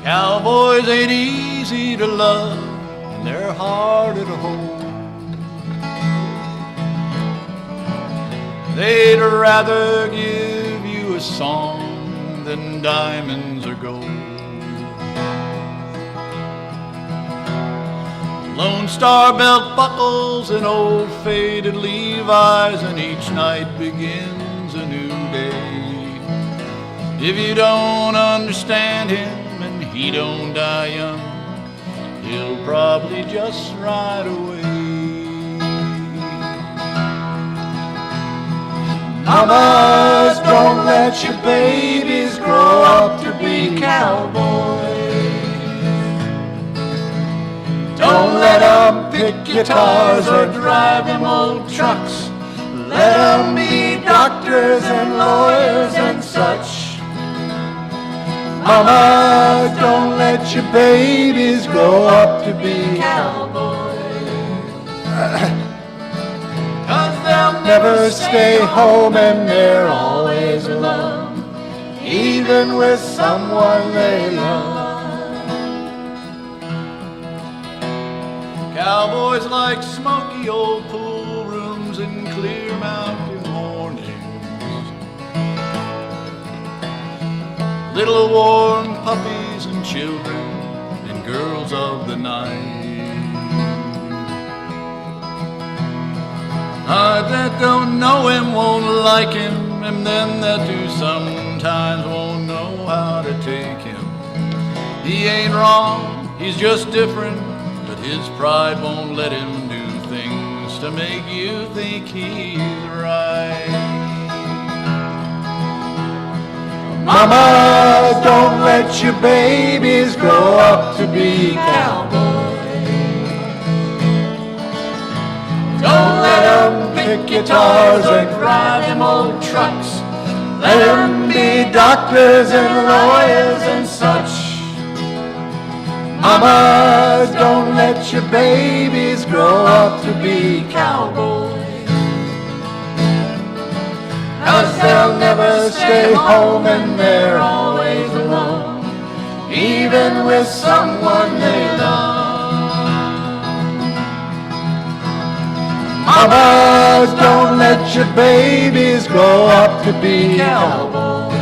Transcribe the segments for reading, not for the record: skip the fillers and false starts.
Cowboys ain't easy to love, and they're harder to hold. They'd rather give you a song than diamonds or gold. Lone Star belt buckles and old faded Levi's, and each night begins a new day. If you don't understand him and he don't die young, he'll probably just ride away. Mamas, don't let your babies grow up to be cowboys. Don't let them pick guitars or drive them old trucks. Let them be doctors and lawyers and such. Mama, don't let your babies grow up to be cowboys. 'Cause they'll never stay home and they're always alone, even with someone they love. Cowboys like smoky old pool rooms and clear mountain mornings, little warm puppies and children and girls of the night. That don't know him won't like him, and them that do sometimes won't know how to take him. He ain't wrong, he's just different, but his pride won't let him do things to make you think he's right. Mama, don't let your babies grow up to be cowboys. Don't let them pick guitars or drive them old trucks. Let them be doctors and lawyers and such. Mama, don't let your babies grow up to be cowboys. 'Cause they'll never stay home and they're always alone, even with someone they love. Mama, don't let your babies grow up to be cowboys.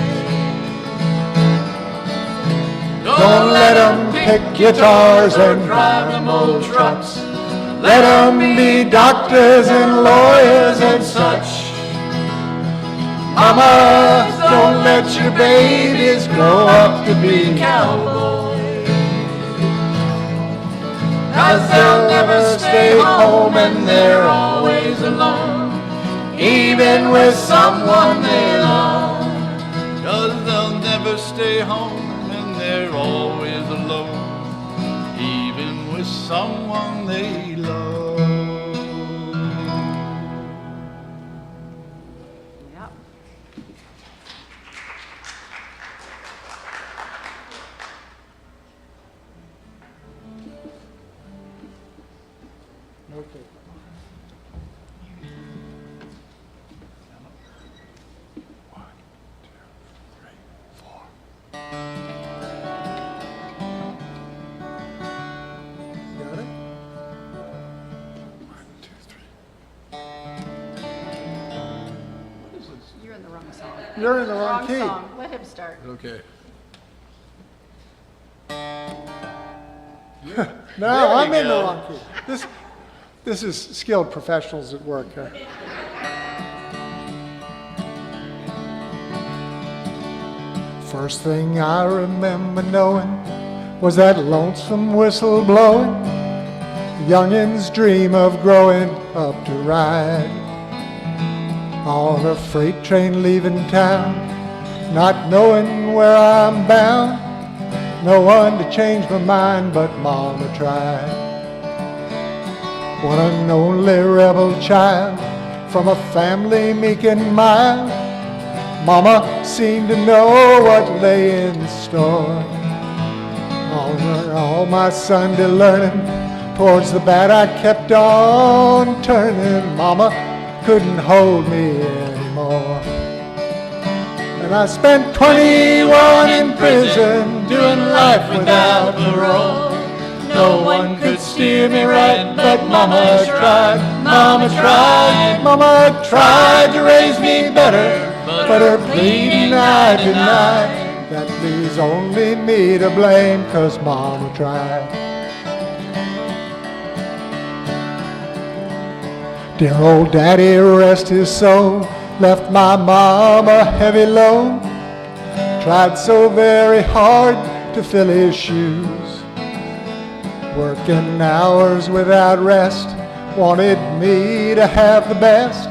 Don't let them pick guitars or drive them old trucks. Let them be doctors and lawyers and such. Mama, don't let your babies grow up to be cowboys. 'Cause they'll never stay home and they're always alone, even with someone they love. 'Cause they'll never stay home, they're always alone, even with someone they love. Yep. Okay. You're in the wrong key. Song. Let him start. Okay. No, I'm in the go. wrong key. This is skilled professionals at work. Huh? First thing I remember knowing was that lonesome whistle blowing. Youngins dream of growing up to ride on a freight train leaving town, not knowing where I'm bound. No one to change my mind, but Mama tried. One and only rebel child from a family meek and mild, Mama seemed to know what lay in store. All my Sunday learning, towards the bad I kept on turning. Mama couldn't hold me anymore. And I spent 21 in prison, doing life without parole. No one could steer me right, but Mama tried. Mama tried. Mama tried to raise me better, but her pleading I denied. That leaves only me to blame, 'cause Mama tried. Dear old Daddy, rest his soul, left my mom a heavy load. Tried so very hard to fill his shoes, working hours without rest, wanted me to have the best.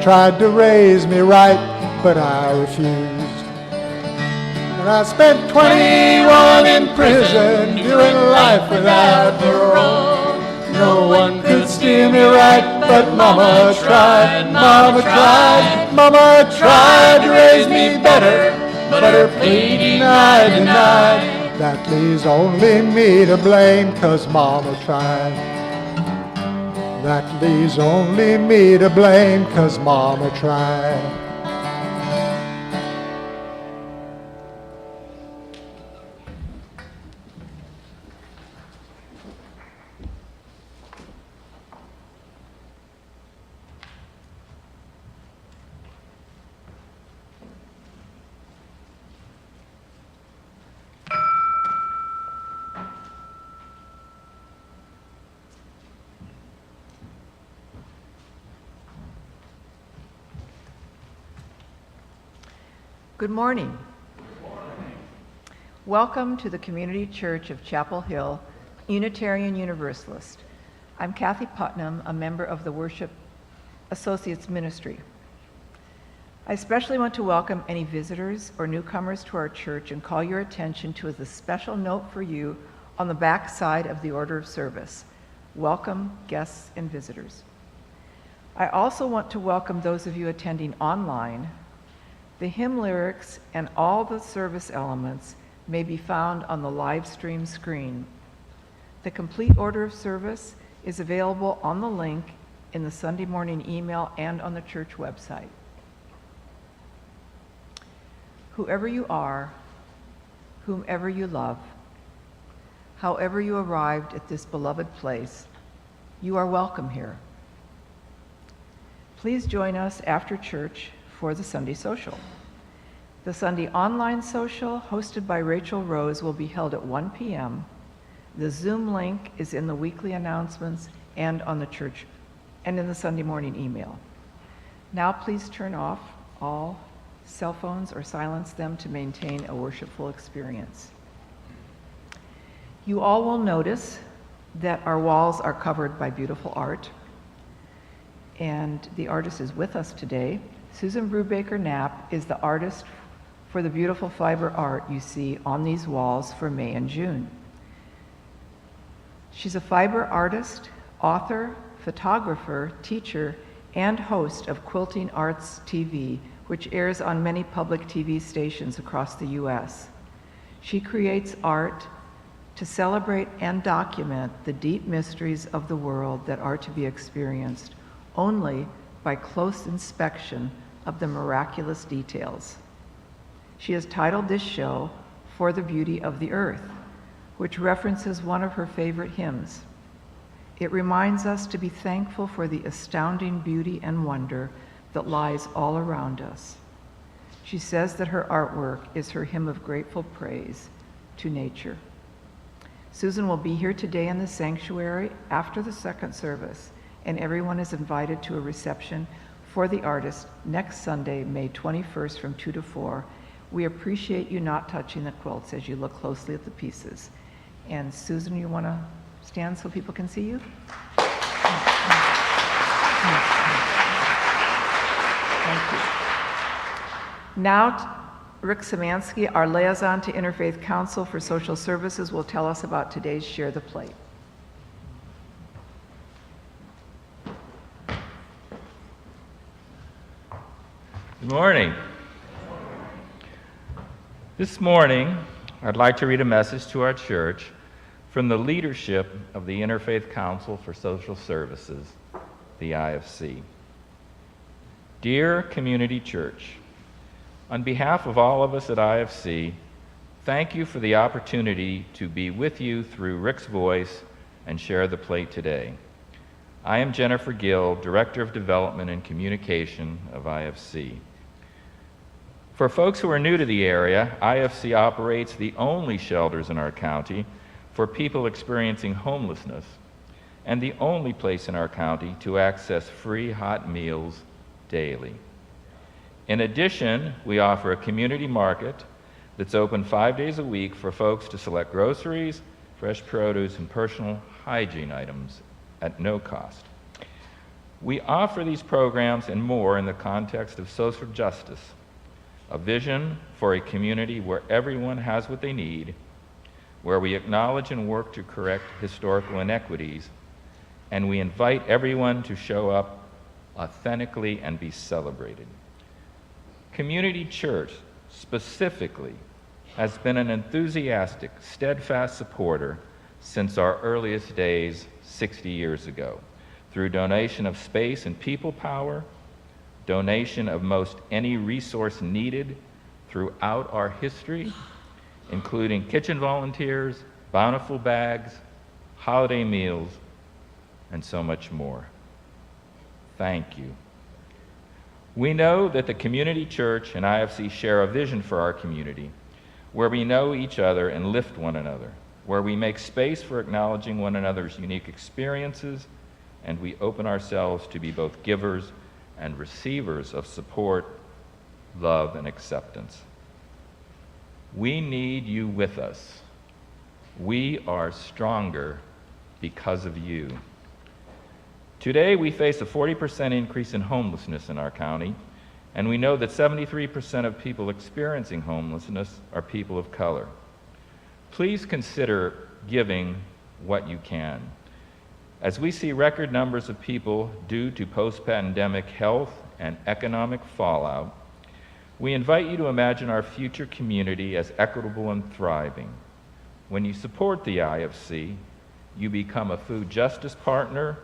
Tried to raise me right, but I refused. And I spent 21 in prison, doing life without parole. No one could steer me right, but Mama tried. Mama tried. Mama tried to raise me better, but her pleading I denied. That leaves only me to blame, 'cause Mama tried. That leaves only me to blame, 'cause Mama tried. Good morning. Welcome to the Community Church of Chapel Hill, Unitarian Universalist. I'm Kathy Putnam, a member of the Worship Associates Ministry. I especially want to welcome any visitors or newcomers to our church and call your attention to the special note for you on the back side of the order of service. Welcome guests and visitors. I also want to welcome those of you attending online. The hymn lyrics and all the service elements may be found on the live stream screen. The complete order of service is available on the link in the Sunday morning email and on the church website. Whoever you are, whomever you love, however you arrived at this beloved place, you are welcome here. Please join us after church for the Sunday social. The Sunday online social, hosted by Rachel Rose, will be held at 1 p.m. The Zoom link is in the weekly announcements and on the church and in the Sunday morning email. Now please turn off all cell phones or silence them to maintain a worshipful experience. You all will notice that our walls are covered by beautiful art, and the artist is with us today. Susan Brubaker Knapp is the artist for the beautiful fiber art you see on these walls for May and June. She's a fiber artist, author, photographer, teacher, and host of Quilting Arts TV, which airs on many public TV stations across the U.S. She creates art to celebrate and document the deep mysteries of the world that are to be experienced only by close inspection of the miraculous details. She has titled this show For the Beauty of the Earth, which references one of her favorite hymns. It reminds us to be thankful for the astounding beauty and wonder that lies all around us. She says that her artwork is her hymn of grateful praise to nature. Susan will be here today in the sanctuary after the second service, and everyone is invited to a reception for the artist next Sunday, May 21st from 2 to 4. We appreciate you not touching the quilts as you look closely at the pieces. And Susan, you want to stand so people can see you? Thank you. Now, Rick Szymanski, our liaison to Interfaith Council for Social Services, will tell us about today's Share the Plate. Good morning. This morning, I'd like to read a message to our church from the leadership of the Interfaith Council for Social Services, the IFC. Dear Community Church, On behalf of all of us at IFC, thank you for the opportunity to be with you through Rick's voice and share the plate today. I am Jennifer Gill, Director of Development and Communication of IFC. For folks who are new to the area, IFC operates the only shelters in our county for people experiencing homelessness and the only place in our county to access free hot meals daily. In addition, we offer a community market that's open 5 days a week for folks to select groceries, fresh produce, and personal hygiene items at no cost. We offer these programs and more in the context of social justice, a vision for a community where everyone has what they need, where we acknowledge and work to correct historical inequities, and we invite everyone to show up authentically and be celebrated. Community Church, specifically, has been an enthusiastic, steadfast supporter since our earliest days 60 years ago, through donation of space and people power, donation of most any resource needed throughout our history, including kitchen volunteers, bountiful bags, holiday meals, and so much more. Thank you. We know that the community church and IFC share a vision for our community, where we know each other and lift one another, where we make space for acknowledging one another's unique experiences, and we open ourselves to be both givers and receivers of support, love, and acceptance. We need you with us. We are stronger because of you. Today, we face a 40% increase in homelessness in our county, and we know that 73% of people experiencing homelessness are people of color. Please consider giving what you can. As we see record numbers of people due to post-pandemic health and economic fallout, we invite you to imagine our future community as equitable and thriving. When you support the IFC, you become a food justice partner,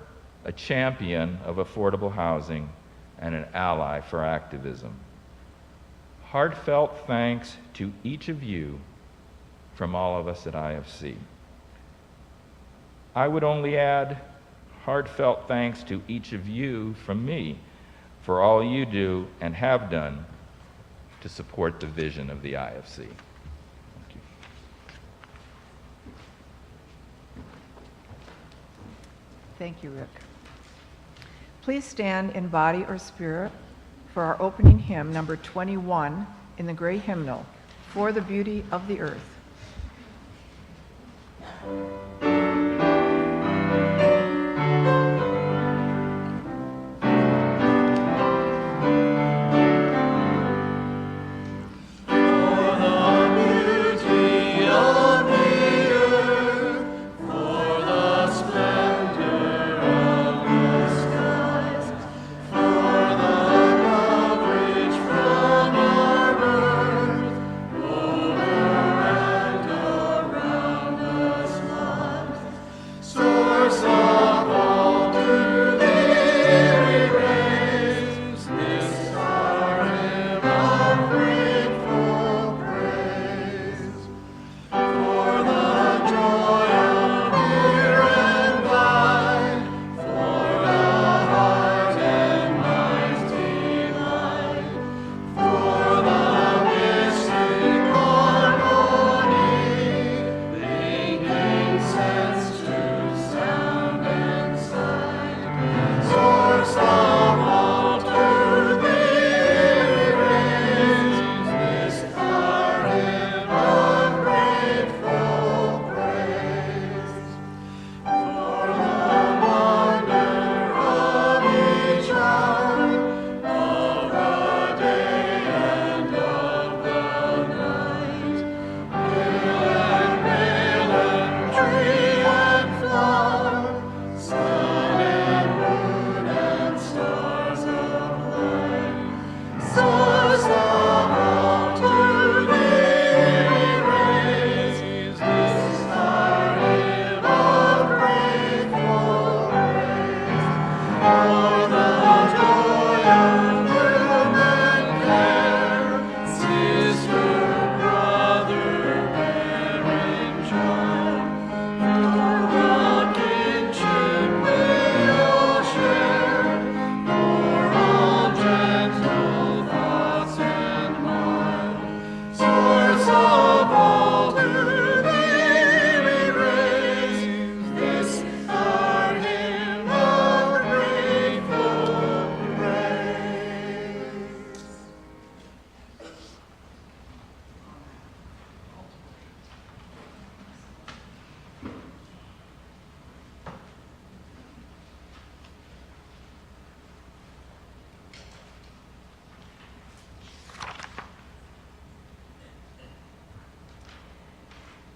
a champion of affordable housing, and an ally for activism. Heartfelt thanks to each of you from all of us at IFC. I would only add heartfelt thanks to each of you from me for all you do and have done to support the vision of the IFC. Thank you. Thank you, Rick. Please stand in body or spirit for our opening hymn, number 21, in the gray hymnal, For the Beauty of the Earth.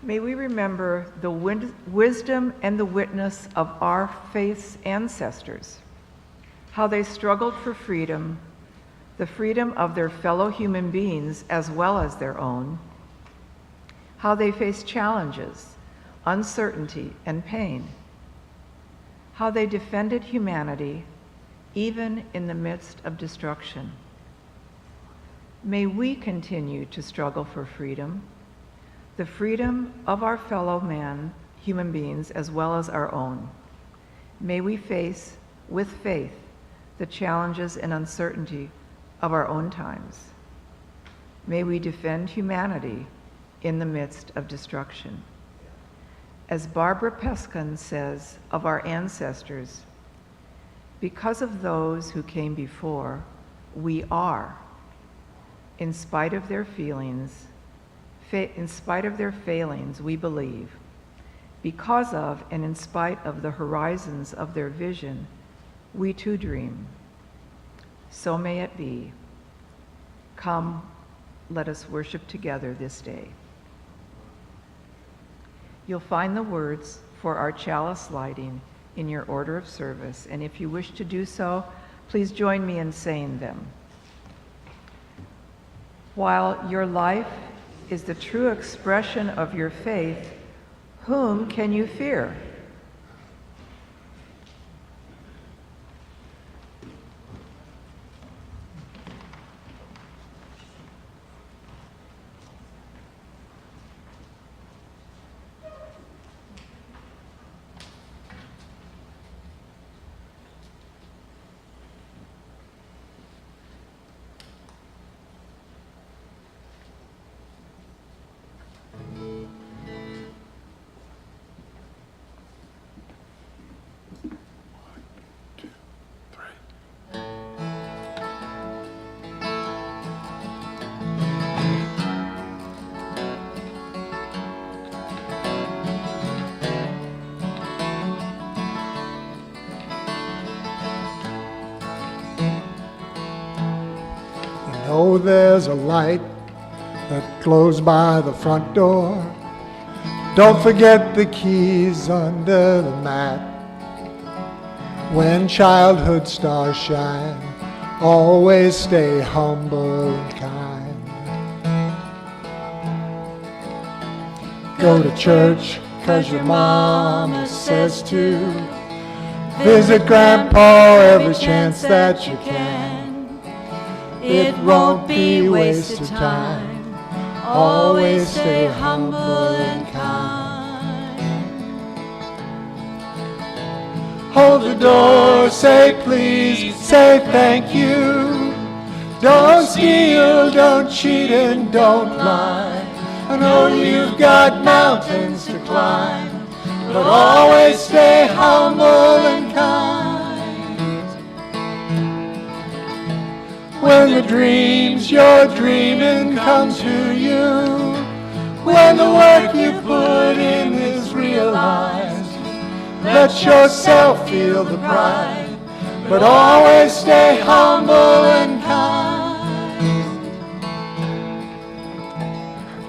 May we remember the wisdom and the witness of our faith's ancestors, how they struggled for freedom, the freedom of their fellow human beings as well as their own, how they faced challenges, uncertainty, and pain, how they defended humanity even in the midst of destruction. May we continue to struggle for freedom, the freedom of our fellow human beings as well as our own. May we face with faith the challenges and uncertainty of our own times. May we defend humanity in the midst of destruction. As Barbara Peskin says of our ancestors, because of those who came before, we are, in spite of their feelings, in spite of their failings, we believe. Because of and in spite of the horizons of their vision, we too dream. So may it be. Come, let us worship together this day. You'll find the words for our chalice lighting in your order of service, and if you wish to do so, please join me in saying them. While your life is the true expression of your faith, whom can you fear? Oh, there's a light that glows by the front door. Don't forget the keys under the mat. When childhood stars shine, always stay humble and kind. Go to church 'cause your mama says to. Visit Grandpa every chance that you can. It won't be wasted time. Always stay humble and kind. Hold the door, say please, say thank you. Don't steal, don't cheat, and don't lie. I know you've got mountains to climb, but always stay humble and kind. When the dreams you're dreaming come to you, when the work you put in is realized, let yourself feel the pride, but always stay humble and kind.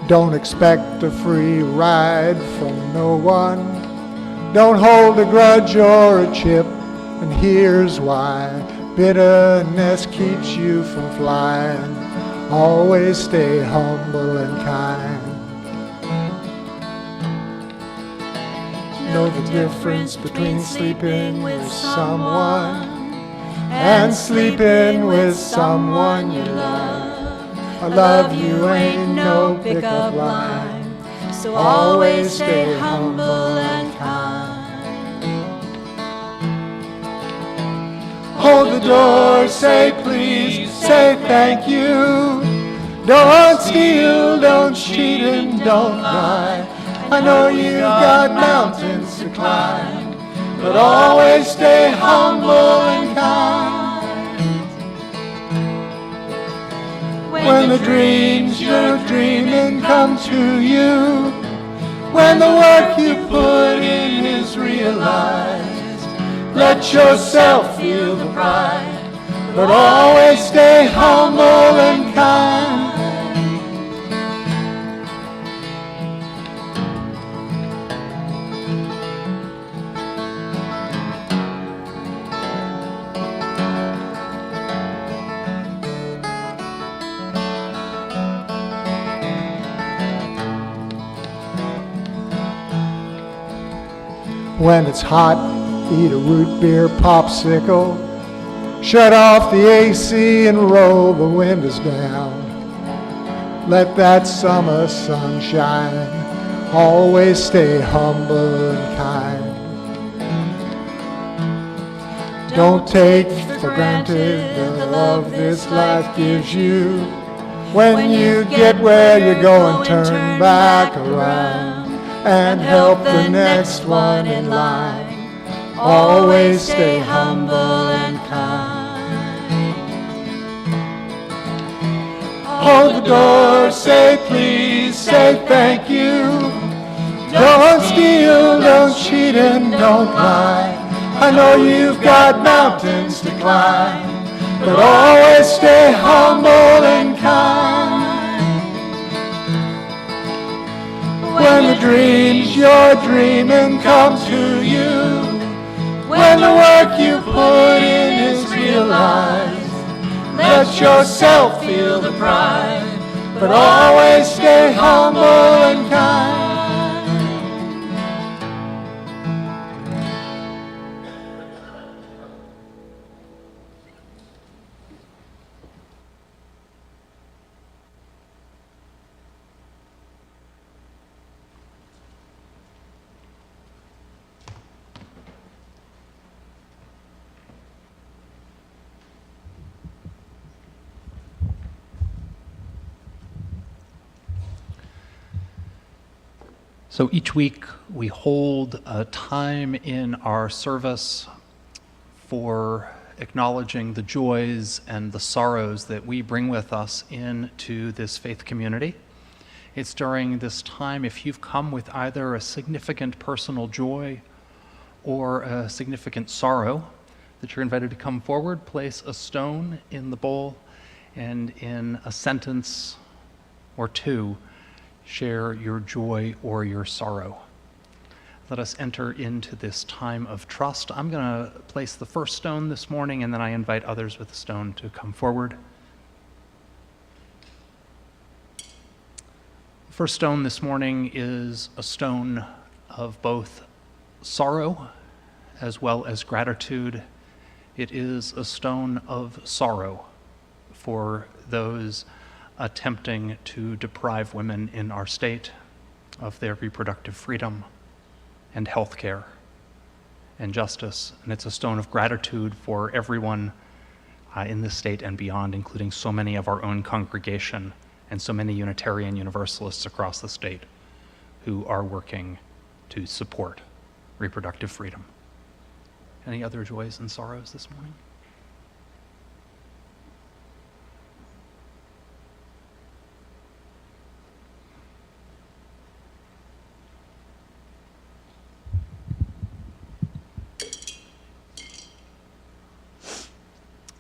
Don't expect a free ride from no one. Don't hold a grudge or a chip, and here's why. Bitterness keeps you from flying. Always stay humble and kind. Know the difference between sleeping with someone and sleeping with someone you love. I love you ain't no pickup line, so always stay humble and kind. Hold the door, say please, say thank you. Don't steal, don't cheat, and don't lie. I know you've got mountains to climb, but always stay humble and kind. When the dreams you're dreaming come to you, when the work you put in is realized, let yourself feel the pride, but always stay humble and kind. When it's hot, eat a root beer popsicle. Shut off the AC and roll the windows down. Let that summer sun shine. Always stay humble and kind. Don't take for granted the love this life gives you. When you get where you're going, turn back around and help the next one in line. Always stay humble and kind. Hold the door, say please, say thank you. Don't steal, don't cheat, and don't lie. I know you've got mountains to climb, but always stay humble and kind. When the dreams you're dreaming come to you, when the work you put in is realized, let yourself feel the pride, but always stay humble and kind. So each week we hold a time in our service for acknowledging the joys and the sorrows that we bring with us into this faith community. It's during this time, if you've come with either a significant personal joy or a significant sorrow, that you're invited to come forward, place a stone in the bowl, and in a sentence or two, share your joy or your sorrow. Let us enter into this time of trust. I'm going to place the first stone this morning, and then I invite others with the stone to come forward. The first stone this morning is a stone of both sorrow as well as gratitude. It is a stone of sorrow for those attempting to deprive women in our state of their reproductive freedom and health care and justice. And it's a stone of gratitude for everyone in this state and beyond, including so many of our own congregation and so many Unitarian Universalists across the state who are working to support reproductive freedom. Any other joys and sorrows this morning?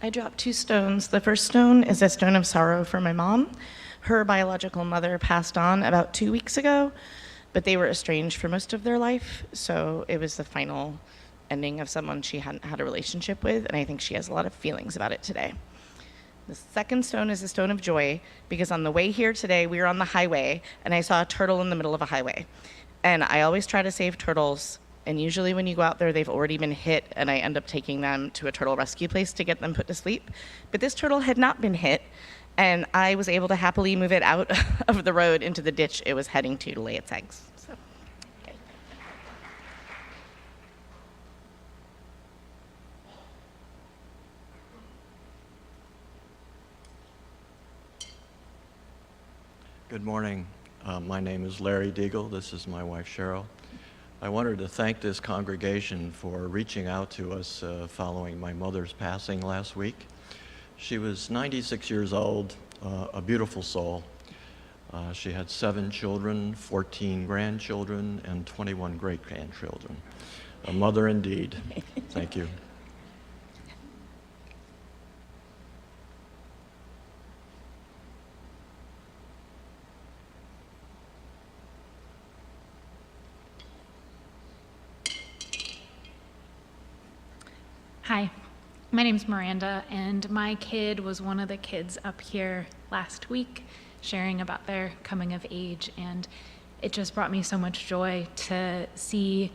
I dropped 2 stones. The first stone is a stone of sorrow for my mom. Her biological mother passed on about 2 weeks ago, but they were estranged for most of their life, so it was the final ending of someone she hadn't had a relationship with, and I think she has a lot of feelings about it today. The second stone is a stone of joy, because on the way here today, we were on the highway, and I saw a turtle in the middle of a highway. And I always try to save turtles, and usually when you go out there, they've already been hit, and I end up taking them to a turtle rescue place to get them put to sleep. But this turtle had not been hit, and I was able to happily move it out of the road into the ditch it was heading to lay its eggs. So, okay. Good morning. My name is Larry Deagle. This is my wife, Cheryl. I wanted to thank this congregation for reaching out to us following my mother's passing last week. She was 96 years old, a beautiful soul. She had 7 children, 14 grandchildren, and 21 great-grandchildren. A mother indeed. Thank you. Hi, my name's Miranda, and my kid was one of the kids up here last week sharing about their coming of age, and it just brought me so much joy to see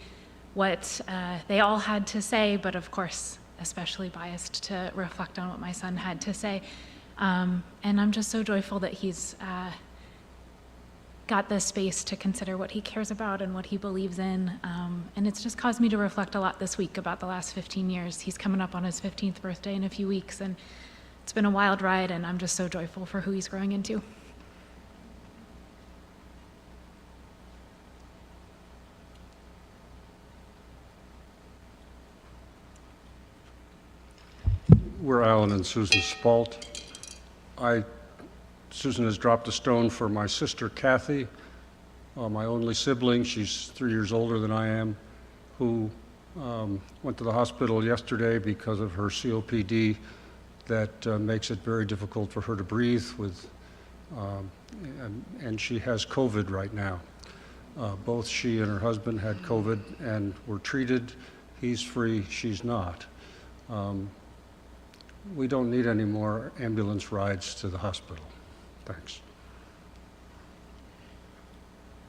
what they all had to say, but of course, especially biased to reflect on what my son had to say. And I'm just so joyful that he's got the space to consider what he cares about and what he believes in. And it's just caused me to reflect a lot this week about the last 15 years. He's coming up on his 15th birthday in a few weeks, and it's been a wild ride, and I'm just so joyful for who he's growing into. We're Alan and Susan Spalt. Susan has dropped a stone for my sister Kathy, my only sibling. She's 3 years older than I am, who went to the hospital yesterday because of her COPD that makes it very difficult for her to breathe and she has COVID right now. Both she and her husband had COVID and were treated. He's free, she's not. We don't need any more ambulance rides to the hospital. Thanks.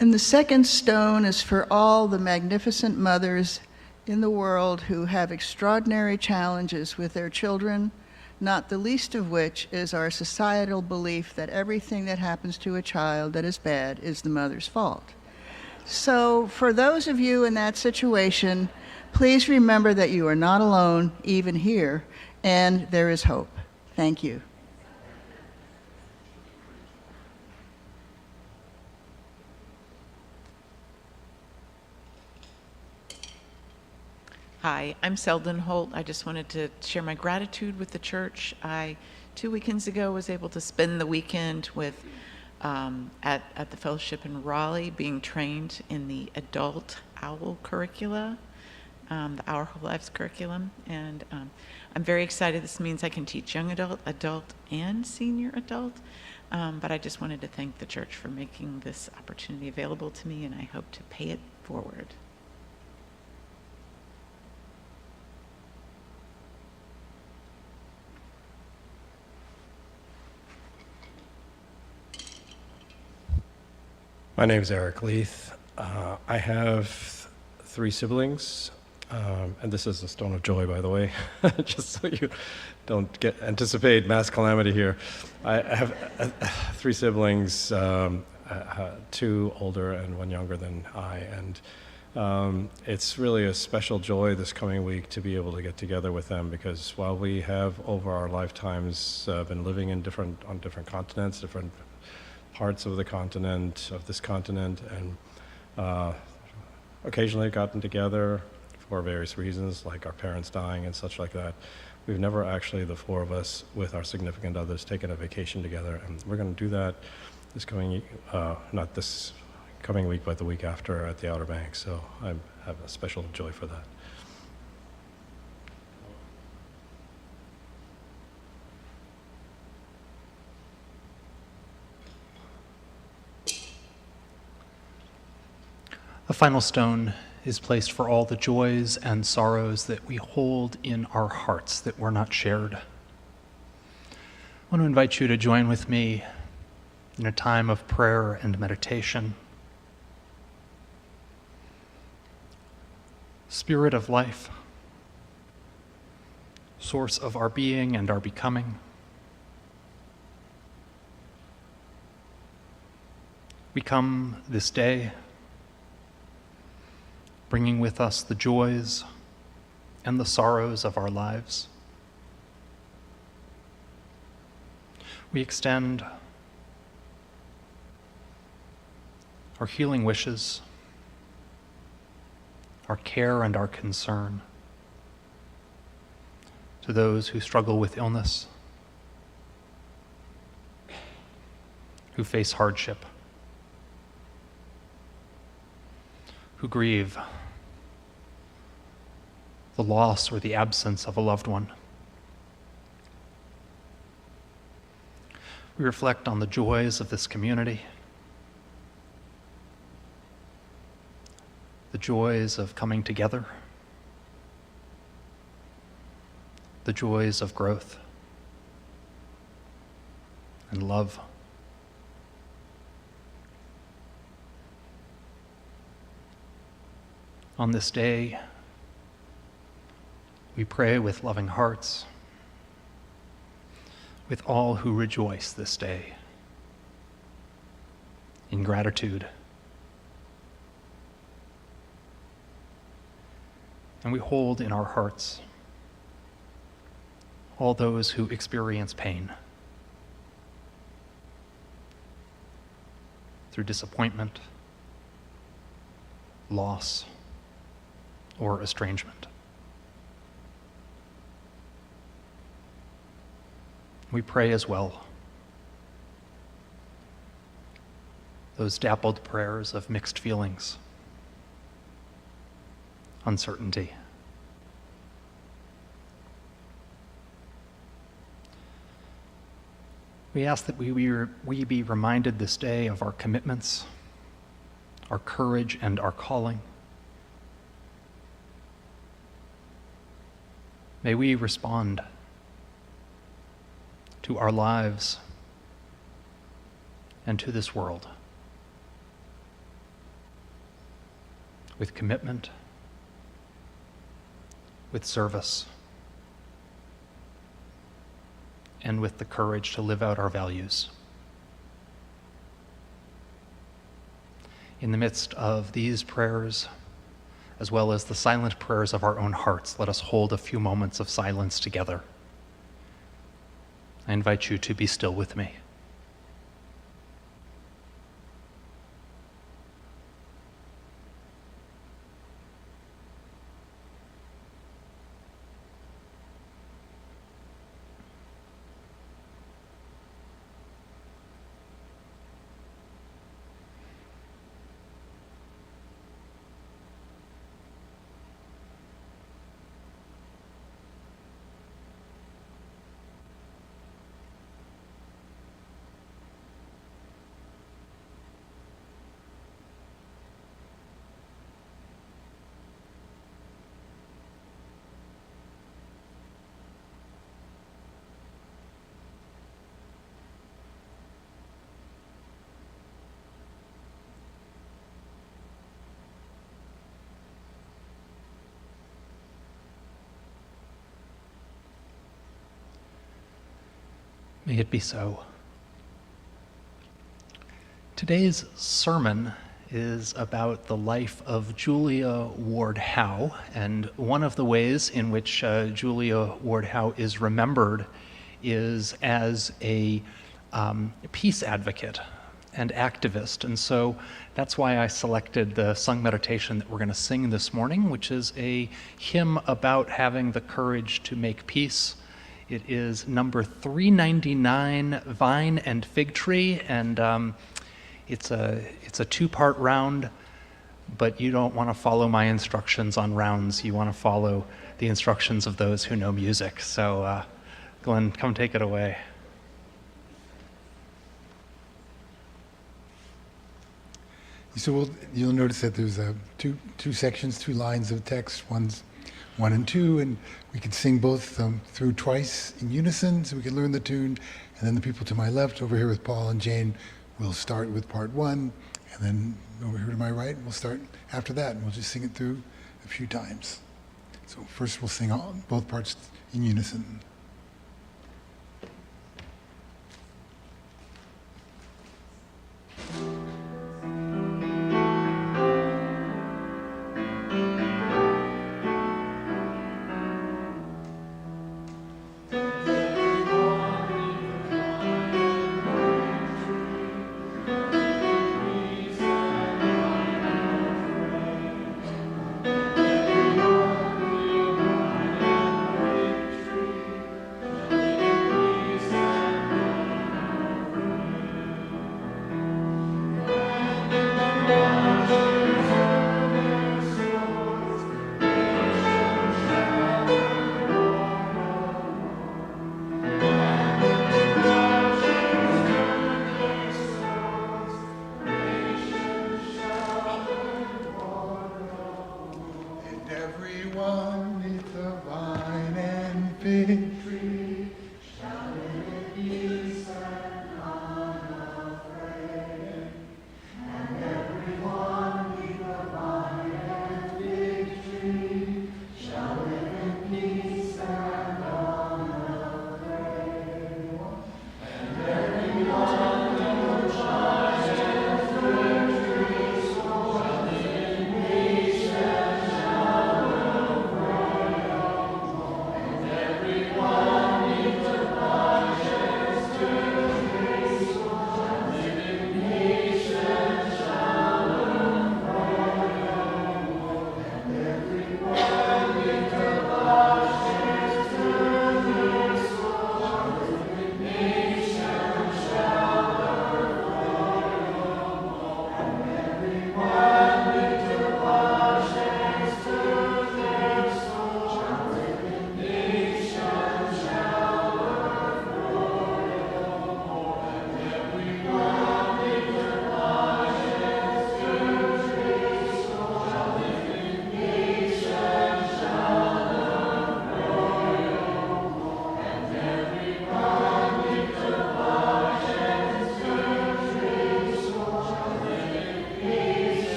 And the second stone is for all the magnificent mothers in the world who have extraordinary challenges with their children, not the least of which is our societal belief that everything that happens to a child that is bad is the mother's fault. So for those of you in that situation, please remember that you are not alone, even here, and there is hope. Thank you. Hi, I'm Selden Holt. I just wanted to share my gratitude with the church. 2 weekends ago, was able to spend the weekend with at the fellowship in Raleigh, being trained in the adult OWL curricula, the Our Whole Lives curriculum, and I'm very excited. This means I can teach young adult, and senior adult. But I just wanted to thank the church for making this opportunity available to me, and I hope to pay it forward. My name is Eric Leith. I have 3 siblings, and this is a stone of joy, by the way, just so you don't anticipate mass calamity here. I have 3 siblings, 2 older and 1 younger than I, and it's really a special joy this coming week to be able to get together with them, because while we have over our lifetimes been living in on different continents, different parts of this continent, and occasionally gotten together for various reasons, like our parents dying and such like that. We've never actually, the 4 of us, with our significant others, taken a vacation together, and we're going to do that this coming, not this coming week, but the week after at the Outer Banks. So I have a special joy for that. A final stone is placed for all the joys and sorrows that we hold in our hearts that were not shared. I want to invite you to join with me in a time of prayer and meditation. Spirit of life, source of our being and our becoming, we come this day bringing with us the joys and the sorrows of our lives. We extend our healing wishes, our care and our concern to those who struggle with illness, who face hardship, who grieve the loss or the absence of a loved one. We reflect on the joys of this community, the joys of coming together, the joys of growth and love. On this day, we pray with loving hearts, with all who rejoice this day, in gratitude. And we hold in our hearts all those who experience pain through disappointment, loss, or estrangement. We pray as well those dappled prayers of mixed feelings, uncertainty. We ask that we be reminded this day of our commitments, our courage, and our calling. May we respond to our lives and to this world with commitment, with service, and with the courage to live out our values. In the midst of these prayers, as well as the silent prayers of our own hearts, let us hold a few moments of silence together. I invite you to be still with me. May it be so. Today's sermon is about the life of Julia Ward Howe, and one of the ways in which Julia Ward Howe is remembered is as a peace advocate and activist. And so that's why I selected the sung meditation that we're going to sing this morning, which is a hymn about having the courage to make peace. It is number 399, Vine and Fig Tree, and it's a two-part round, but you don't want to follow my instructions on rounds. You want to follow the instructions of those who know music. So Glenn, come take it away. So you'll notice that there's two sections, two lines of text. One's 1 and 2, and we could sing both through twice in unison, so we can learn the tune. And then the people to my left, over here with Paul and Jane, will start with part 1, and then over here to my right, we'll start after that, and we'll just sing it through a few times. So first we'll sing both parts in unison.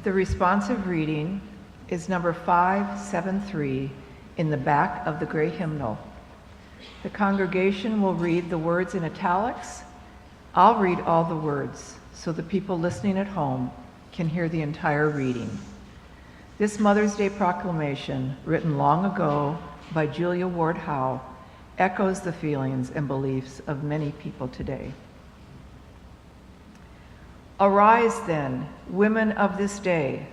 The responsive reading is number 573 in the back of the gray hymnal. The congregation will read the words in italics. I'll read all the words so the people listening at home can hear the entire reading. This Mother's Day proclamation, written long ago by Julia Ward Howe, echoes the feelings and beliefs of many people today. Arise then, women of this day.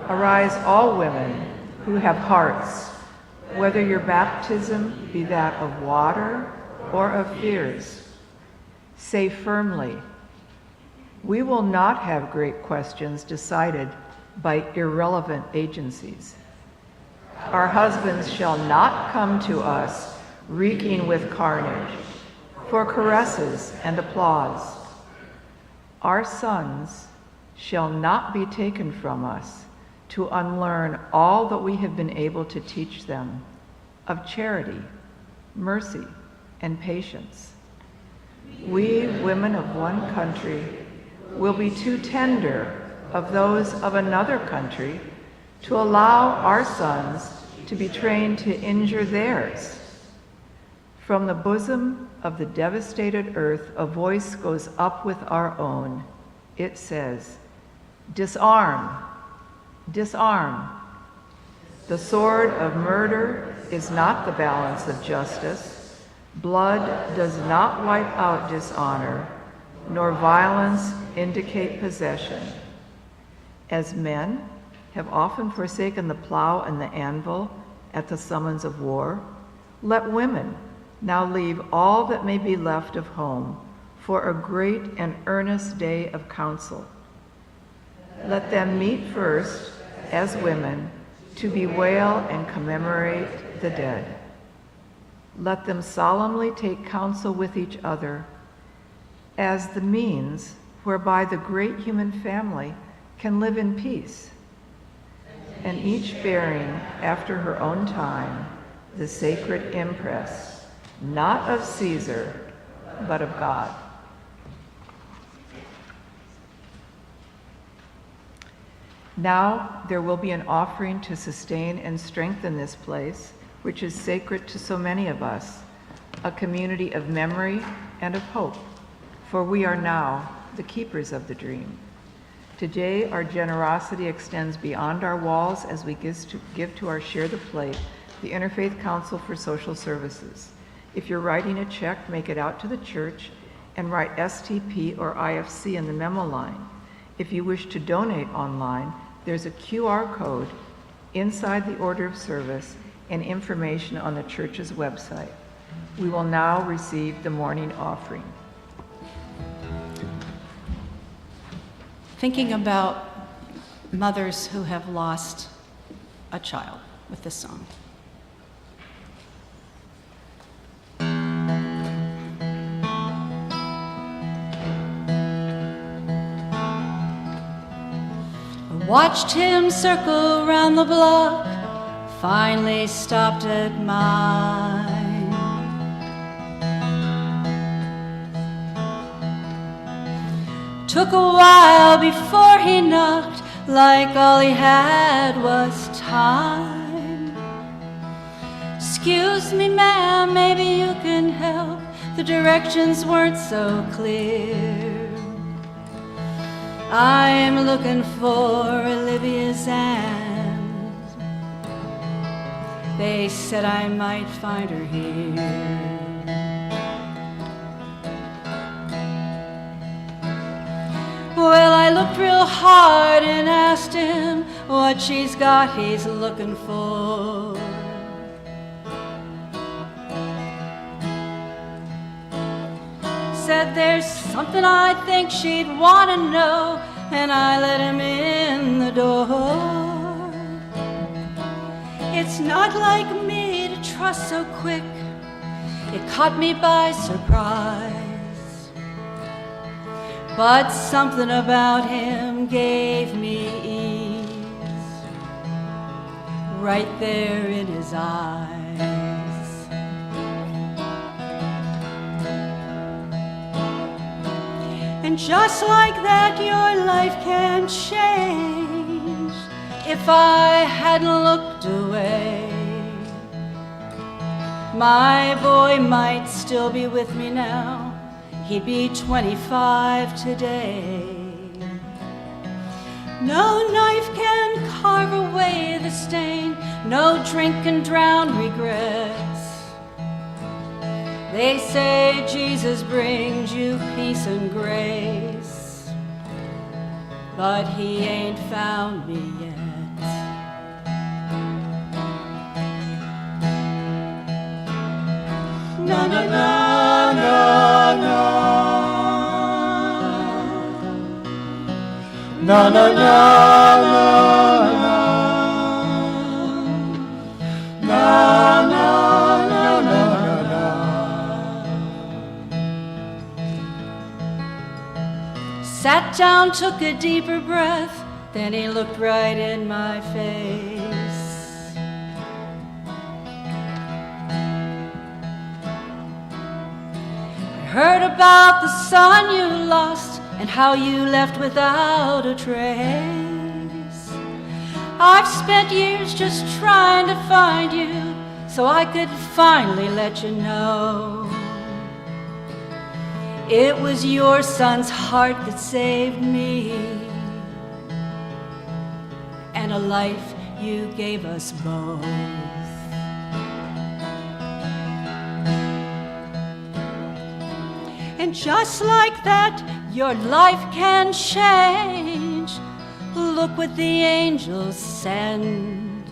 Arise, all women who have hearts, whether your baptism be that of water or of fears. Say firmly, we will not have great questions decided by irrelevant agencies. Our husbands shall not come to us reeking with carnage, for caresses and applause. Our sons shall not be taken from us to unlearn all that we have been able to teach them of charity, mercy, and patience. We, women of one country, will be too tender of those of another country to allow our sons to be trained to injure theirs. From the bosom of the devastated earth, a voice goes up with our own. It says, disarm, disarm. The sword of murder is not the balance of justice. Blood does not wipe out dishonor, nor violence indicate possession. As men have often forsaken the plow and the anvil at the summons of war, let women now leave all that may be left of home for a great and earnest day of counsel. Let them meet first as women to bewail and commemorate the dead. Let them solemnly take counsel with each other as the means whereby the great human family can live in peace, and each bearing after her own time the sacred impress, not of Caesar, but of God. Now there will be an offering to sustain and strengthen this place, which is sacred to so many of us, a community of memory and of hope, for we are now the keepers of the dream. Today, our generosity extends beyond our walls as we give to our Share the Plate, the Interfaith Council for Social Services. If you're writing a check, make it out to the church and write STP or IFC in the memo line. If you wish to donate online, there's a QR code inside the order of service and information on the church's website. We will now receive the morning offering. Thinking about mothers who have lost a child with this song. I watched him circle round the block, finally stopped at mine. Took a while before he knocked, like all he had was time. Excuse me, ma'am, maybe you can help. The directions weren't so clear. I'm looking for Olivia's aunt. They said I might find her here. Well, I looked real hard and asked him what she's got he's looking for. Said there's something I think she'd want to know, and I let him in the door. It's not like me to trust so quick. It caught me by surprise. But something about him gave me ease, right there in his eyes. And just like that, your life can change. If I hadn't looked away, my boy might still be with me now. He'd be 25 today. No knife can carve away the stain, no drink can drown regrets. They say Jesus brings you peace and grace, but he ain't found me yet. Na na na na na. Na na na na na na na na na. Sat down, took a deeper breath, then he looked right in my face. I heard about the son you lost and how you left without a trace. I've spent years just trying to find you so I could finally let you know it was your son's heart that saved me, and a life you gave us both. And just like that, your life can change. Look what the angels send.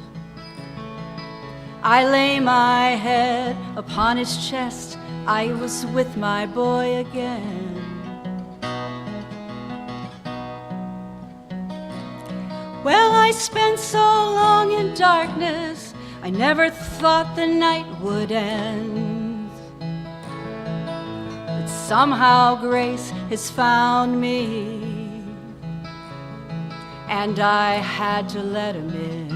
I lay my head upon his chest. I was with my boy again. Well, I spent so long in darkness, I never thought the night would end. But somehow grace has found me, and I had to let him in.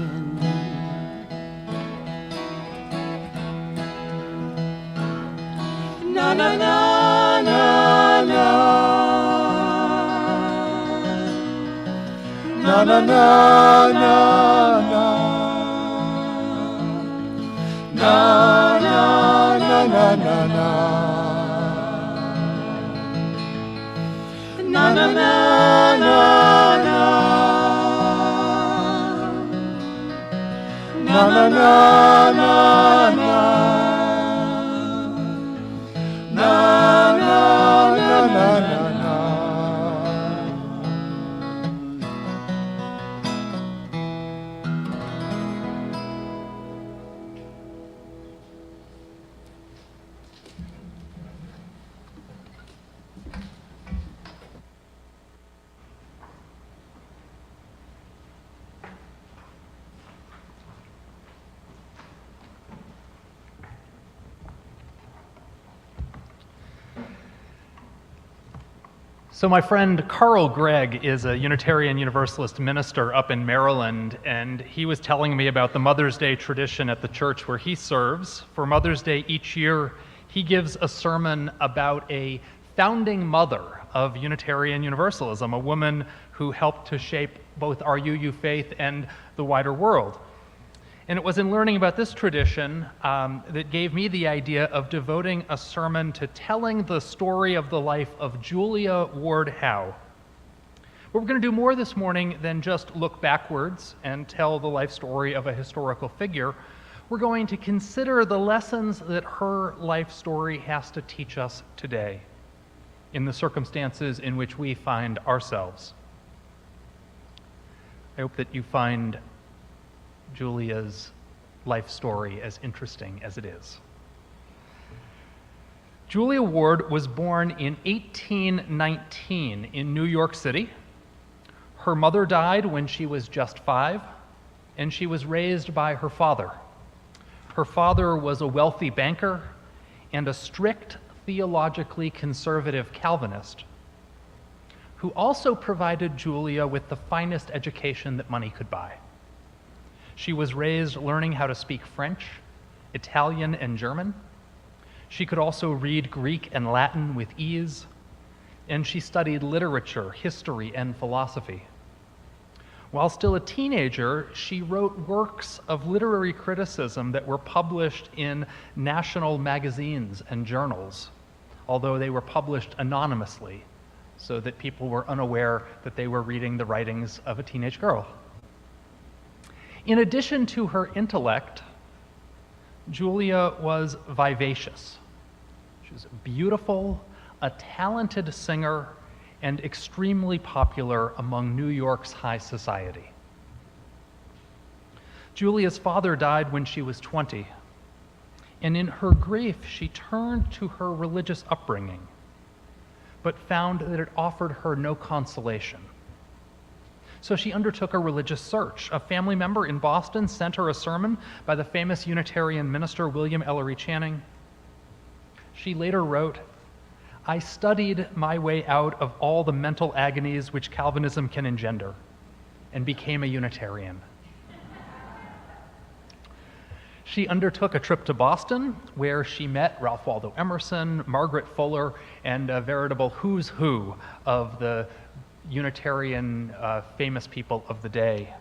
Na na na na na. Na na na na na. Na na na na na na. Na na na na na. Na na na na na. Na na na na na. So my friend Carl Gregg is a Unitarian Universalist minister up in Maryland, and he was telling me about the Mother's Day tradition at the church where he serves. For Mother's Day each year, he gives a sermon about a founding mother of Unitarian Universalism, a woman who helped to shape both our UU faith and the wider world. And it was in learning about this tradition that gave me the idea of devoting a sermon to telling the story of the life of Julia Ward Howe. But we're going to do more this morning than just look backwards and tell the life story of a historical figure. We're going to consider the lessons that her life story has to teach us today in the circumstances in which we find ourselves. I hope that you find Julia's life story as interesting as it is. Julia Ward was born in 1819 in New York City. Her mother died when she was just 5, and she was raised by her father. Her father was a wealthy banker and a strict, theologically conservative Calvinist who also provided Julia with the finest education that money could buy. She was raised learning how to speak French, Italian, and German. She could also read Greek and Latin with ease, and she studied literature, history, and philosophy. While still a teenager, she wrote works of literary criticism that were published in national magazines and journals, although they were published anonymously, so that people were unaware that they were reading the writings of a teenage girl. In addition to her intellect, Julia was vivacious. She was beautiful, a talented singer, and extremely popular among New York's high society. Julia's father died when she was 20, and in her grief, she turned to her religious upbringing, but found that it offered her no consolation. So she undertook a religious search. A family member in Boston sent her a sermon by the famous Unitarian minister William Ellery Channing. She later wrote, "I studied my way out of all the mental agonies which Calvinism can engender, and became a Unitarian." She undertook a trip to Boston, where she met Ralph Waldo Emerson, Margaret Fuller, and a veritable who's who of the Unitarian famous people of the day.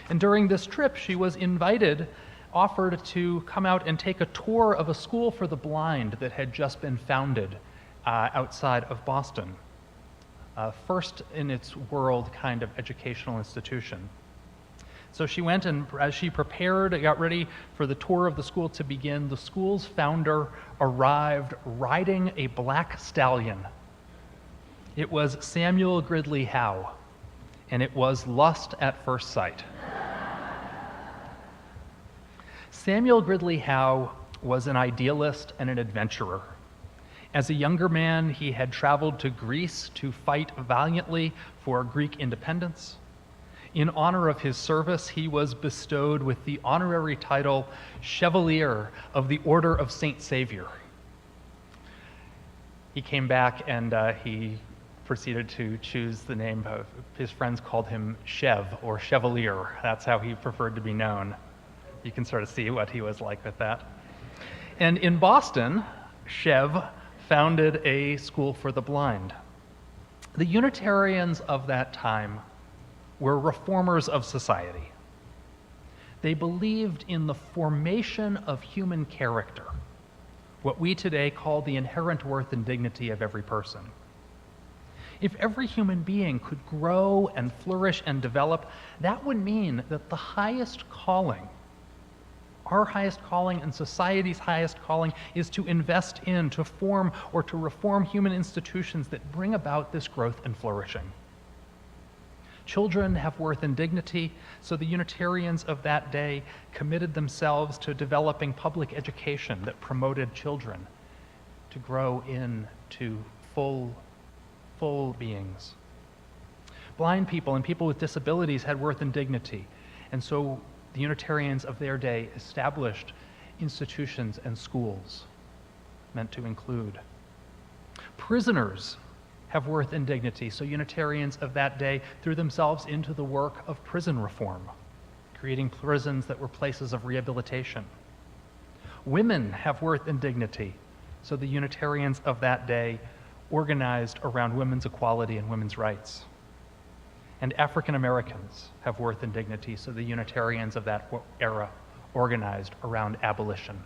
And during this trip, she was offered to come out and take a tour of a school for the blind that had just been founded outside of Boston. First in its world kind of educational institution. So she went, and as she got ready for the tour of the school to begin, the school's founder arrived riding a black stallion. It was Samuel Gridley Howe, and it was lust at first sight. Samuel Gridley Howe was an idealist and an adventurer. As a younger man, he had traveled to Greece to fight valiantly for Greek independence. In honor of his service, he was bestowed with the honorary title Chevalier of the Order of Saint Savior. He came back and he proceeded to choose the name of his friends called him Chev or Chevalier. That's how he preferred to be known. You can sort of see what he was like with that. And in Boston, Chev founded a school for the blind. The Unitarians of that time were reformers of society. They believed in the formation of human character, what we today call the inherent worth and dignity of every person. If every human being could grow and flourish and develop, that would mean that the highest calling, our highest calling and society's highest calling, is to invest in, to form, or to reform human institutions that bring about this growth and flourishing. Children have worth and dignity, so the Unitarians of that day committed themselves to developing public education that promoted children to grow into full beings. Blind people and people with disabilities had worth and dignity, and so the Unitarians of their day established institutions and schools meant to include. Prisoners have worth and dignity, so Unitarians of that day threw themselves into the work of prison reform, creating prisons that were places of rehabilitation. Women have worth and dignity, so the Unitarians of that day organized around women's equality and women's rights. And African Americans have worth and dignity, so the Unitarians of that era organized around abolition.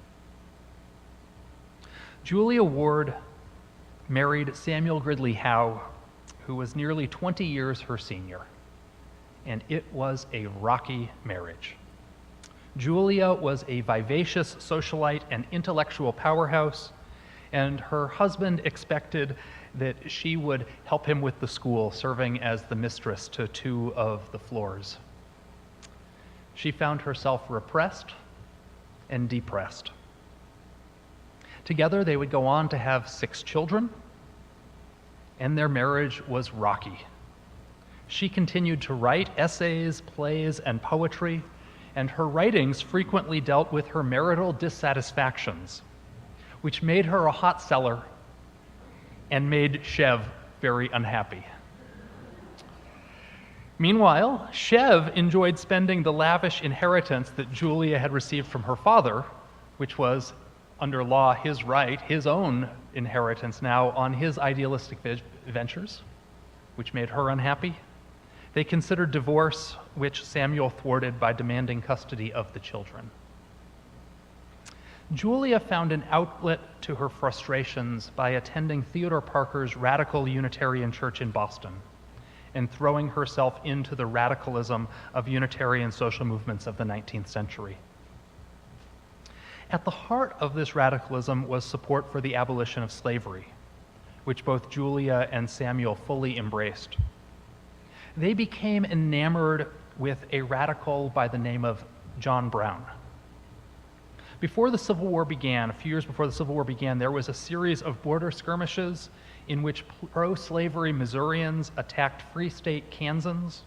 Julia Ward married Samuel Gridley Howe, who was nearly 20 years her senior, and it was a rocky marriage. Julia was a vivacious socialite and intellectual powerhouse, and her husband expected that she would help him with the school, serving as the mistress to 2 of the floors. She found herself repressed and depressed. Together, they would go on to have 6 children, and their marriage was rocky. She continued to write essays, plays, and poetry, and her writings frequently dealt with her marital dissatisfactions, which made her a hot seller and made Chev very unhappy. Meanwhile, Chev enjoyed spending the lavish inheritance that Julia had received from her father, which was under law, his right, his own inheritance now on his idealistic ventures, which made her unhappy. They considered divorce, which Samuel thwarted by demanding custody of the children. Julia found an outlet to her frustrations by attending Theodore Parker's Radical Unitarian Church in Boston and throwing herself into the radicalism of Unitarian social movements of the 19th century. At the heart of this radicalism was support for the abolition of slavery, which both Julia and Samuel fully embraced. They became enamored with a radical by the name of John Brown. Before the Civil War began, a few years before the Civil War began, there was a series of border skirmishes in which pro-slavery Missourians attacked Free State Kansans.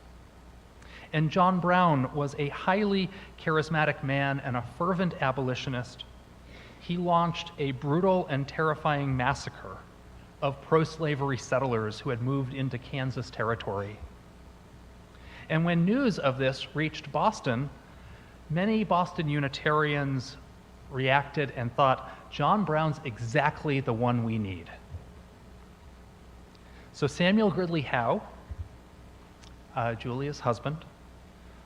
And John Brown was a highly charismatic man and a fervent abolitionist. He launched a brutal and terrifying massacre of pro-slavery settlers who had moved into Kansas territory. And when news of this reached Boston, many Boston Unitarians reacted and thought, John Brown's exactly the one we need. So Samuel Gridley Howe, Julia's husband,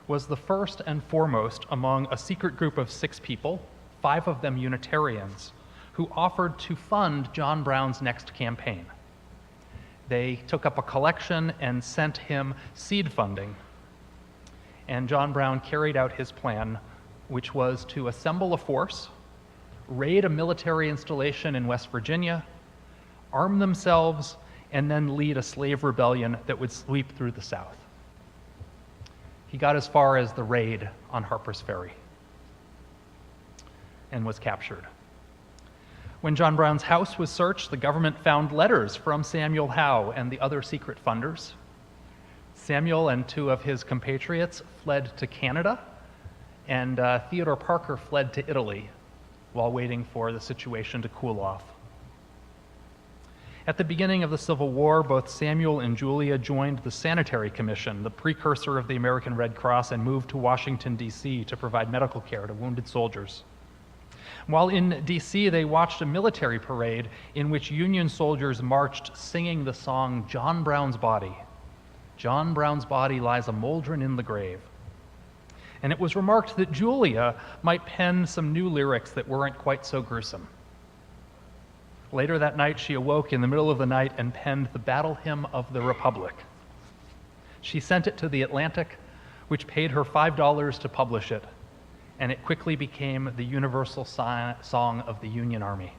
was the first and foremost among a secret group of 6 people, 5 of them Unitarians, who offered to fund John Brown's next campaign. They took up a collection and sent him seed funding. And John Brown carried out his plan, which was to assemble a force, raid a military installation in West Virginia, arm themselves, and then lead a slave rebellion that would sweep through the South. He got as far as the raid on Harper's Ferry and was captured. When John Brown's house was searched, the government found letters from Samuel Howe and the other secret funders. Samuel and 2 of his compatriots fled to Canada, and Theodore Parker fled to Italy while waiting for the situation to cool off. At the beginning of the Civil War, both Samuel and Julia joined the Sanitary Commission, the precursor of the American Red Cross, and moved to Washington, D.C. to provide medical care to wounded soldiers. While in D.C., they watched a military parade in which Union soldiers marched singing the song, John Brown's Body. John Brown's body lies a moldering in the grave. And it was remarked that Julia might pen some new lyrics that weren't quite so gruesome. Later that night, she awoke in the middle of the night and penned the Battle Hymn of the Republic. She sent it to The Atlantic, which paid her $5 to publish it, and it quickly became the universal song of the Union Army.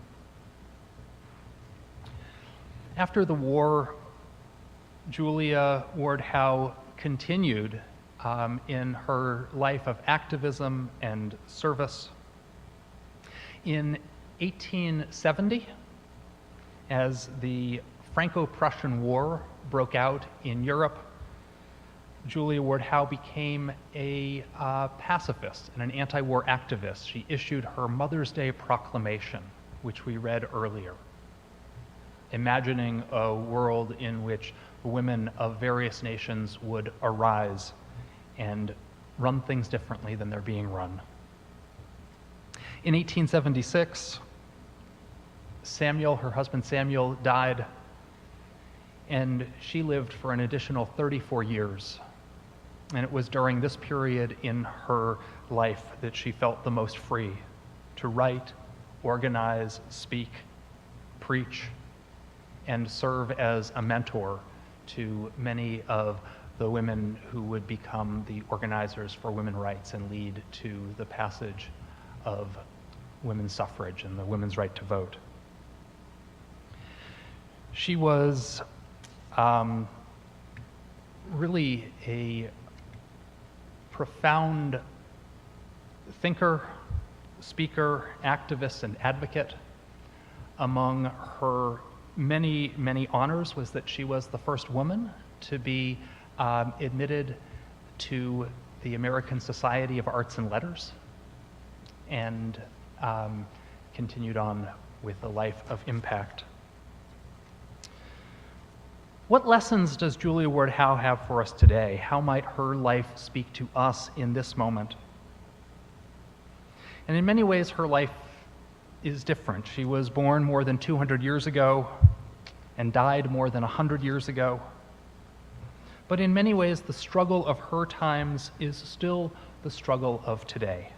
After the war, Julia Ward Howe continued in her life of activism and service. In 1870, as the Franco-Prussian War broke out in Europe, Julia Ward Howe became a pacifist and an anti-war activist. She issued her Mother's Day proclamation, which we read earlier, imagining a world in which women of various nations would arise and run things differently than they're being run. In 1876, her husband Samuel, died, and she lived for an additional 34 years. And it was during this period in her life that she felt the most free to write, organize, speak, preach, and serve as a mentor to many of the women who would become the organizers for women's rights and lead to the passage of women's suffrage and the women's right to vote. She was really a profound thinker, speaker, activist, and advocate. Among her many, many honors was that she was the first woman to be admitted to the American Society of Arts and Letters, and continued on with a life of impact. What lessons does Julia Ward Howe have for us today? How might her life speak to us in this moment? And in many ways, her life is different. She was born more than 200 years ago and died more than 100 years ago. But in many ways, the struggle of her times is still the struggle of today.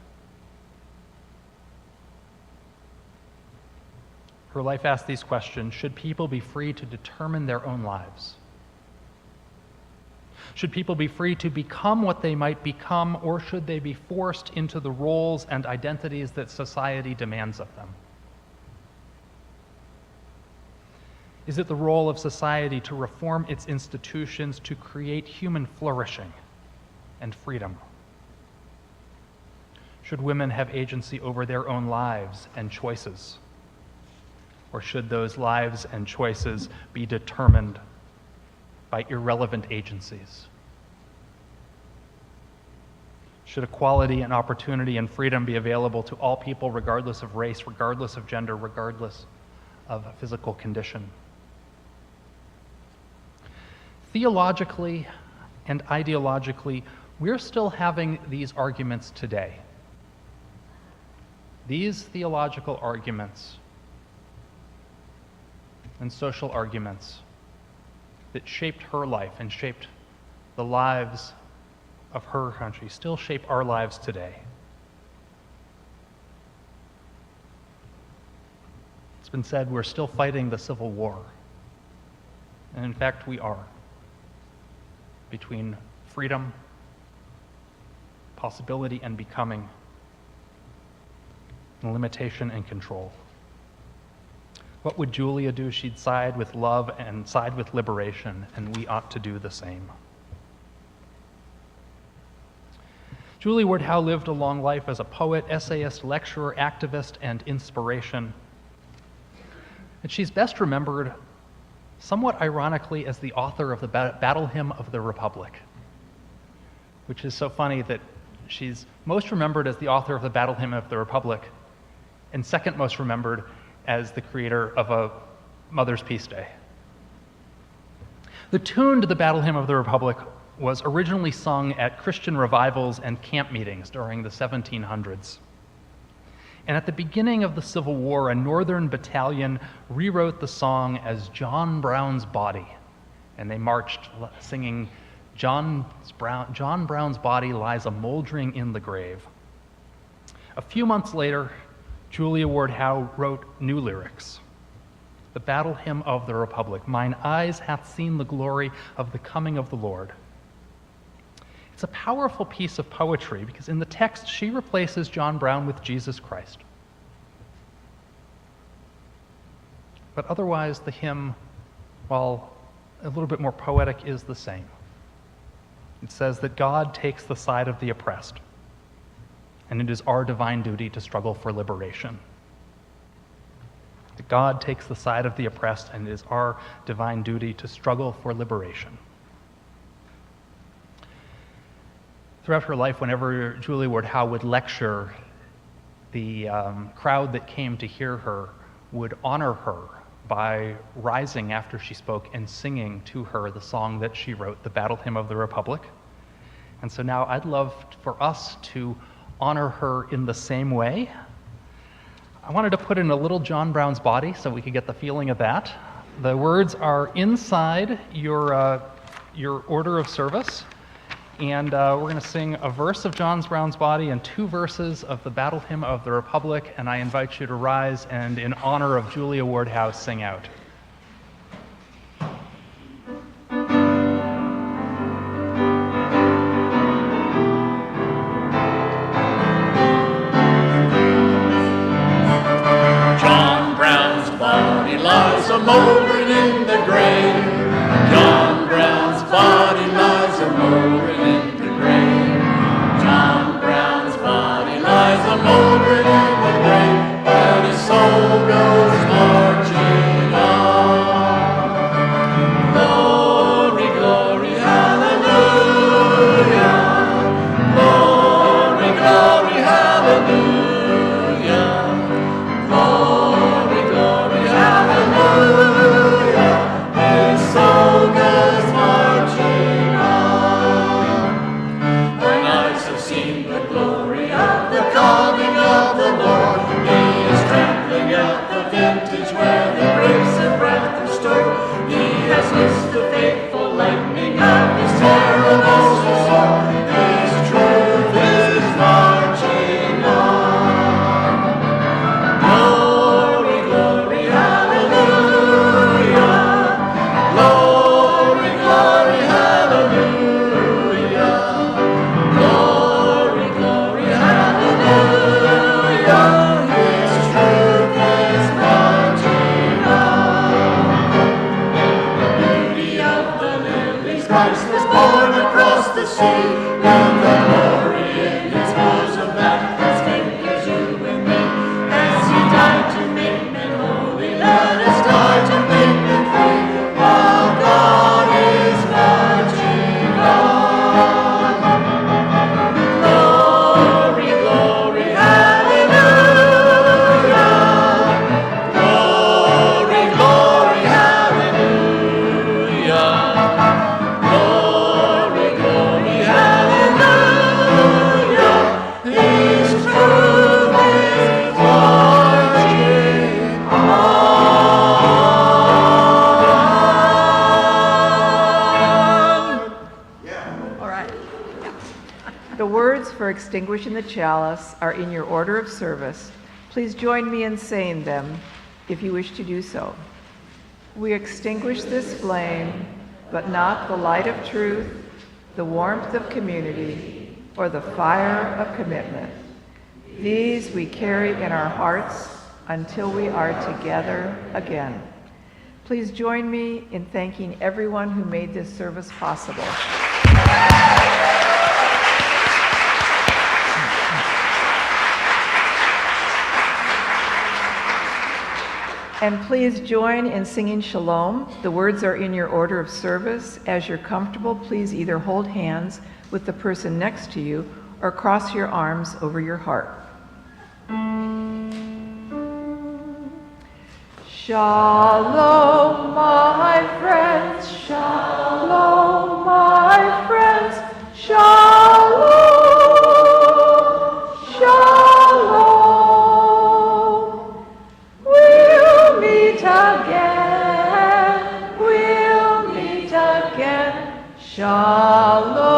Her life asked these questions: should people be free to determine their own lives? Should people be free to become what they might become, or should they be forced into the roles and identities that society demands of them? Is it the role of society to reform its institutions to create human flourishing and freedom? Should women have agency over their own lives and choices? Or should those lives and choices be determined by irrelevant agencies? Should equality and opportunity and freedom be available to all people, regardless of race, regardless of gender, regardless of physical condition? Theologically and ideologically, we're still having these arguments today. These theological arguments and social arguments that shaped her life and shaped the lives of her country still shape our lives today. It's been said we're still fighting the Civil War. And in fact, we are. Between freedom, possibility and becoming, and limitation and control. What would Julia do? She'd side with love and side with liberation, and we ought to do the same. Julia Ward Howe lived a long life as a poet, essayist, lecturer, activist, and inspiration. And she's best remembered, somewhat ironically, as the author of the Battle Hymn of the Republic, which is so funny that she's most remembered as the author of the Battle Hymn of the Republic, and second most remembered as the creator of a Mother's Peace Day. The tune to the Battle Hymn of the Republic was originally sung at Christian revivals and camp meetings during the 1700s. And at the beginning of the Civil War, a Northern battalion rewrote the song as John Brown's Body. And they marched singing, John Brown's body lies a moldering in the grave. A few months later, Julia Ward Howe wrote new lyrics. The Battle Hymn of the Republic, mine eyes hath seen the glory of the coming of the Lord. It's a powerful piece of poetry because in the text she replaces John Brown with Jesus Christ. But otherwise the hymn, while a little bit more poetic, is the same. It says that God takes the side of the oppressed, and it is our divine duty to struggle for liberation. That God takes the side of the oppressed, and it is our divine duty to struggle for liberation. Throughout her life, whenever Julia Ward Howe would lecture, the crowd that came to hear her would honor her by rising after she spoke and singing to her the song that she wrote, the Battle Hymn of the Republic. And so now I'd love for us to honor her in the same way. I wanted to put in a little John Brown's Body so we could get the feeling of that. The words are inside your order of service. And we're going to sing a verse of John Brown's Body and 2 verses of the Battle Hymn of the Republic, and I invite you to rise and, in honor of Julia Ward Howe, sing out. John Brown's body lies a mouldering in the grave. John Brown's body lies a mouldering in the grave. John Brown's body lies a mouldering in the grave, and his soul goes marching on. Glory, glory, hallelujah. Glory, glory, hallelujah. Glory, glory, hallelujah. His soul goes marching on. born across the sea, with the glory in his bosom that has favored you and me. As he died to make men holy, let us die to make men free. While God is marching on. Glory, glory, hallelujah. Glory, glory, hallelujah. Glory, glory, hallelujah. His truth is marching on. All right. The words for extinguishing the chalice are in your order of service. Please join me in saying them if you wish to do so. We extinguish this flame, but not the light of truth, the warmth of community, or the fire of commitment. These we carry in our hearts until we are together again. Please join me in thanking everyone who made this service possible. And please join in singing Shalom. The words are in your order of service. As you're comfortable, please either hold hands with the person next to you or cross your arms over your heart. Shalom, my friends. Shalom, my friends. Shalom. Shalom. We'll meet again. We'll meet again. Shalom.